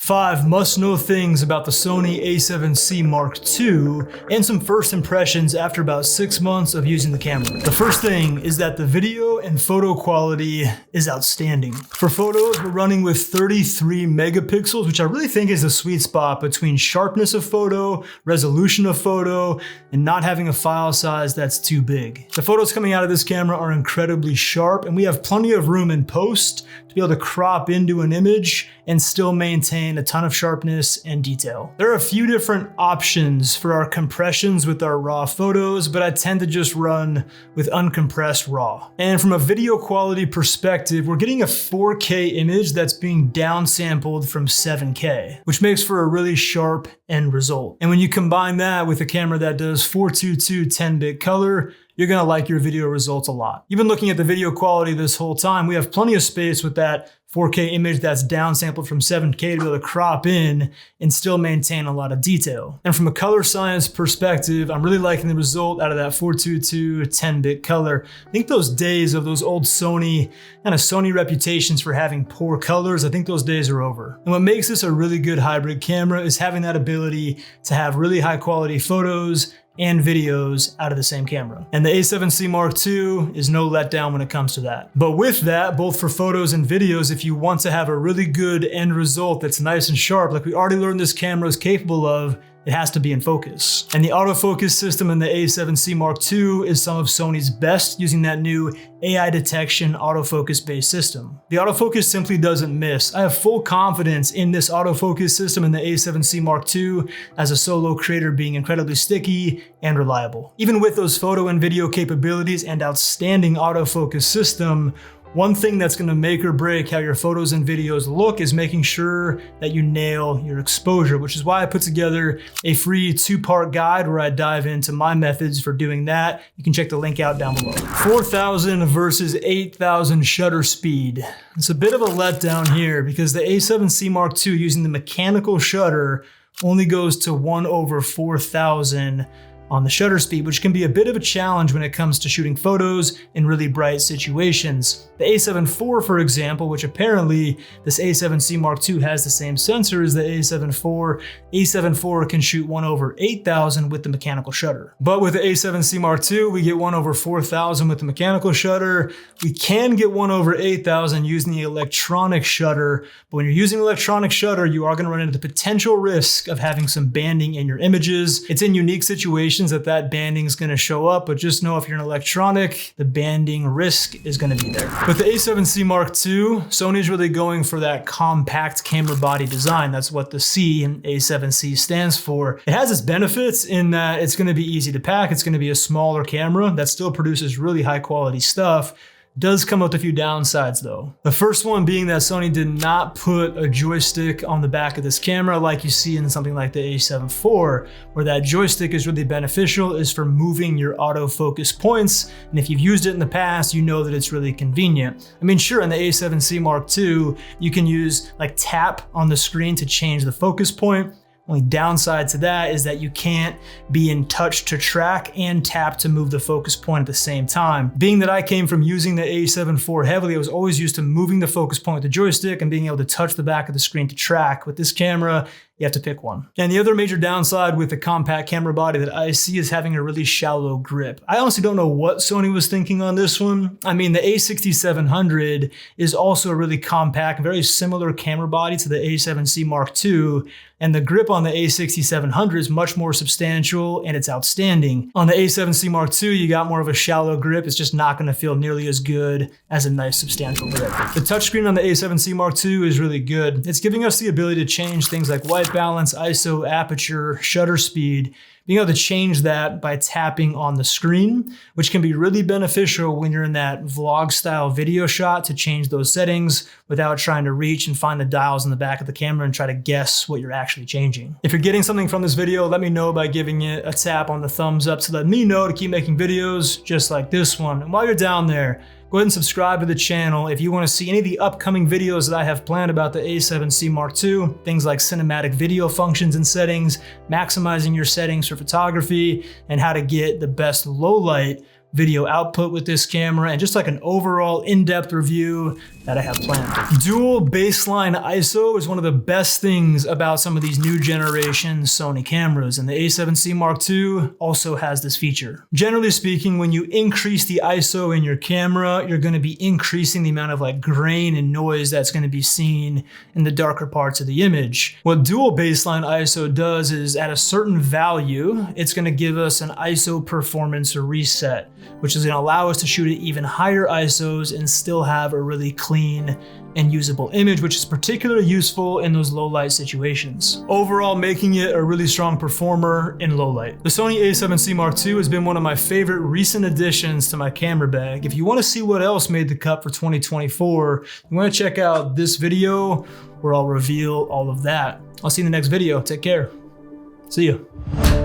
5 must-know things about the Sony a7C Mark II, and some first impressions after about 6 months of using the camera. The first thing is that the video and photo quality is outstanding. For photos, we're running with 33 megapixels, which I really think is the sweet spot between sharpness of photo, resolution of photo, and not having a file size that's too big. The photos coming out of this camera are incredibly sharp, and we have plenty of room in post to be able to crop into an image and still maintain a ton of sharpness and detail. There are a few different options for our compressions with our raw photos, but I tend to just run with uncompressed raw. And from a video quality perspective, we're getting a 4K image that's being downsampled from 7K, which makes for a really sharp end result. And when you combine that with a camera that does 422 10-bit color, you're gonna like your video results a lot. Even looking at the video quality this whole time, we have plenty of space with that 4K image that's downsampled from 7K to be able to crop in and still maintain a lot of detail. And from a color science perspective, I'm really liking the result out of that 422 10-bit color. I think those days of those old Sony reputations for having poor colors, I think those days are over. And what makes this a really good hybrid camera is having that ability to have really high quality photos and videos out of the same camera. And the a7C Mark II is no letdown when it comes to that. But with that, both for photos and videos, if you want to have a really good end result that's nice and sharp, like we already learned this camera is capable of, it has to be in focus. And the autofocus system in the a7C Mark II is some of Sony's best, using that new AI detection autofocus based system. The autofocus simply doesn't miss. I have full confidence in this autofocus system in the a7C Mark II as a solo creator being incredibly sticky and reliable. Even with those photo and video capabilities and outstanding autofocus system, one thing that's gonna make or break how your photos and videos look is making sure that you nail your exposure, which is why I put together a free 2-part guide where I dive into my methods for doing that. You can check the link out down below. 4,000 versus 8,000 shutter speed. It's a bit of a letdown here because the a7C Mark II using the mechanical shutter only goes to 1/4,000 on the shutter speed, which can be a bit of a challenge when it comes to shooting photos in really bright situations. The a7 IV, for example, which apparently this a7C Mark II has the same sensor as the a7 IV, a7 IV can shoot 1/8,000 with the mechanical shutter. But with the a7C Mark II, we get 1/4,000 with the mechanical shutter. We can get 1/8,000 using the electronic shutter, but when you're using electronic shutter, you are gonna run into the potential risk of having some banding in your images. It's in unique situations that banding is going to show up, but just know if you're an electronic, the banding risk is going to be there. With the a7C Mark II, Sony's really going for that compact camera body design. That's what the C in a7C stands for. It has its benefits in that it's going to be easy to pack. It's going to be a smaller camera that still produces really high quality stuff. Does come with a few downsides though. The first one being that Sony did not put a joystick on the back of this camera like you see in something like the a7 IV, where that joystick is really beneficial is for moving your autofocus points. And if you've used it in the past, you know that it's really convenient. I mean, sure, in the a7C Mark II, you can use like tap on the screen to change the focus point. Only downside to that is that you can't be in touch to track and tap to move the focus point at the same time. Being that I came from using the a7 IV heavily, I was always used to moving the focus point with the joystick and being able to touch the back of the screen to track. With this camera, you have to pick one. And the other major downside with the compact camera body that I see is having a really shallow grip. I honestly don't know what Sony was thinking on this one. I mean, the a6700 is also a really compact, very similar camera body to the a7C Mark II, and the grip on the a6700 is much more substantial and it's outstanding. On the a7C Mark II, you got more of a shallow grip. It's just not gonna feel nearly as good as a nice substantial grip. The touchscreen on the a7C Mark II is really good. It's giving us the ability to change things like white balance, ISO, aperture, shutter speed, being able to change that by tapping on the screen, which can be really beneficial when you're in that vlog style video shot to change those settings without trying to reach and find the dials in the back of the camera and try to guess what you're actually changing. If you're getting something from this video, let me know by giving it a tap on the thumbs up to let me know to keep making videos just like this one. And while you're down there, go ahead and subscribe to the channel if you want to see any of the upcoming videos that I have planned about the a7C Mark II, things like cinematic video functions and settings, maximizing your settings for photography, and how to get the best low light video output with this camera, and just like an overall in-depth review that I have planned. Dual baseline ISO is one of the best things about some of these new generation Sony cameras, and the a7C Mark II also has this feature. Generally speaking, when you increase the ISO in your camera, you're gonna be increasing the amount of like grain and noise that's gonna be seen in the darker parts of the image. What dual baseline ISO does is at a certain value, it's gonna give us an ISO performance reset, which is gonna allow us to shoot at even higher ISOs and still have a really clean and usable image, which is particularly useful in those low light situations. Overall, making it a really strong performer in low light. The Sony a7C Mark II has been one of my favorite recent additions to my camera bag. If you want to see what else made the cut for 2024, you want to check out this video where I'll reveal all of that. I'll see you in the next video. Take care. See you.